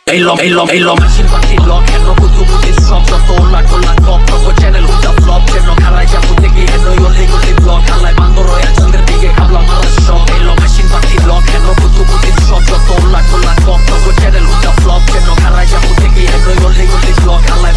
Elo machine পাখি lock এনো কুতু কুতু সব যত লাখ লাখ কপ কপ চ্যানেল হুদা ফ্লপ যেন খারাই যাবো থেকে এনো ইলি গলি ব্লক আলাই বান্দর হয়ে চন্দ্রের দিকে খাবলা মারা শক এলো মেশিন পাখি লক এনো কুতু কুতু সব যত লাখ লাখ কপ কপ চ্যানেল হুদা ফ্লপ যেন খারাই যাবো থেকে এনো ইলি গলি ব্লক আলাই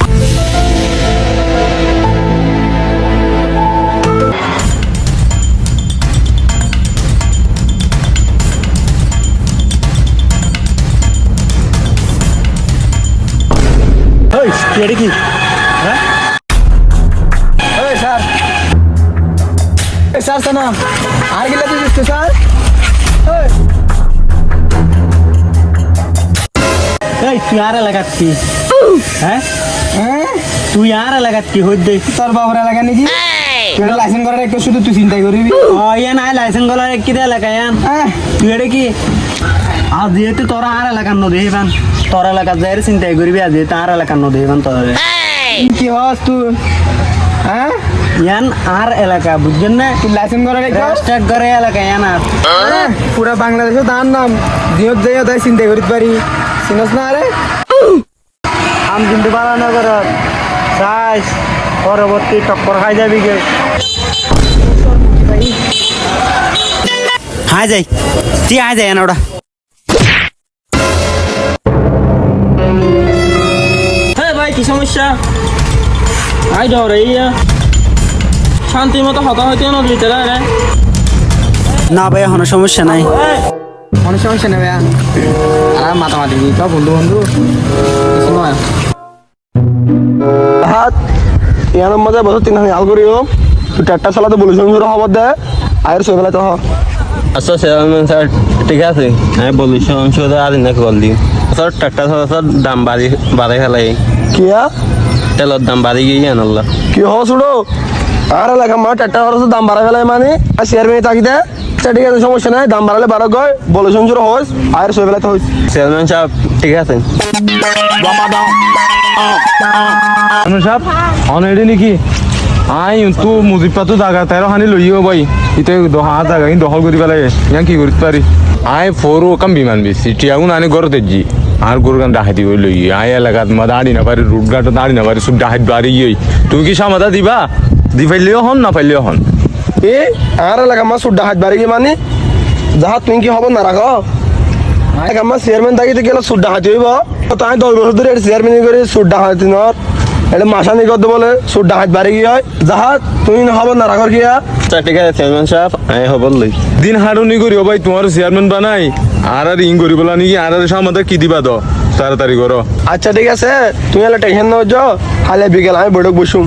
এটা কি হ্যাঁ স্যার স্যার শোনা আর গেলে তুই স্যার এই তুই আর এলাকাত কি হ্যাঁ তুই আর এলাকাত কি হই দে তোর বাবার এলাকা নাকি তুই লাইসেন্স করার একটু শুধু তুই চিন্তা করবি ইয়া নাই লাইসেন্স করার কি এলাকা ইয়ান তুই এটা কি আজ যেহেতু তোরা আর এলাকার নদী হেবান তোর এলাকার যাই চিন্তাই করবি আজ যেহেতু আর এলাকার নদী হেবান তোর কি হস তুই হ্যাঁ ইয়ান আর এলাকা বুঝছেন না তুই লাইসেন্স করার স্টার্ট করে এলাকা ইয়ান আর পুরা বাংলাদেশে তার নাম জিও যাই তাই চিন্তা করতে পারি চিনস না আরে আম কিন্তু বাড়ানো কর চাইস পরবর্তী টক্কর খাই যাবি গে হাই যাই তুই আয় যাই না ওটা কি সমস্যা আই ডরে শান্তি মতো হতা হইতে নদীতে রে না ভাই কোনো সমস্যা নাই কোনো সমস্যা নেই ভাইয়া আর মাতামাতি তো বন্ধু বন্ধু কিছু নয় হাত ইয়ার মধ্যে বছর 3 হাল করিও তুই ট্রাক্টর চালাতে বলিস খবর দে আয়ের সই বেলাতে হ আচ্ছা স্যার ঠিক আছে আমি বলি সংসদে আর না কল দিই স্যার ট্রাক্টর স্যার দাম বাড়াই ফেলাই কিয়া তেলের দাম বাড়ি গিয়ে আনল্লা কি হ শুনো আর এলাকা মা ট্রাক্টর খরচ দাম বাড়া ফেলাই মানে আর শেয়ার মেয়ে তাকিতে ঠিক আছে সমস্যা নাই দাম বাড়ালে বাড়া গয় বলে শুনছো হস আয়ের সই বেলাতে হইস চেয়ারম্যান সাহেব ঠিক আছে সাহেব অনেডি নাকি আই তো মুজিবটা তো জায়গা তাইরও হানি লইও ভাই ইতে জায়গা কিন্তু দখল করি পেলাই ইয়ান কি করতে পারি আই ফোর কাম বিমান বেশি টিয়াগুন আনি ঘরতে জি আর গরু গান ডাহাতি করে লই আই এলাকাত মা দাঁড়ি না পারি রুট গাটা দাঁড়ি না পারি সব ডাহাত বাড়ি গিয়ে তুমি কি সামাদা দিবা দি ফাইলেও হন না ফাইলেও হন এ আর এলাকা মা সুড্ডা হাত বাড়ি গিয়ে মানে যাহা তুই কি হব না রাখো আমার চেয়ারম্যান থাকিতে গেলে সুড্ডা হাতি হইব তাই 10 বছর ধরে চেয়ারম্যান করে সুড্ডা হাতি নর এটা মাসানি করতে বলে সুড্ডা হাত বাড়ি গিয়ে হয় যাহা তুই হব না রাখর গিয়া ঠিক আছে চেয়ারম্যান সাহেব আমি হবল লই দিন হারুনি করিও ভাই তোমার চেয়ারম্যান বানাই আর ইং করি বলা নাকি আর সামাদা কি দিবা তো তাড়াতাড়ি করো আচ্ছা ঠিক আছে তুমি এলা টেনশন না হচ্ছ হালে বিকেল আমি বৈঠক বসুম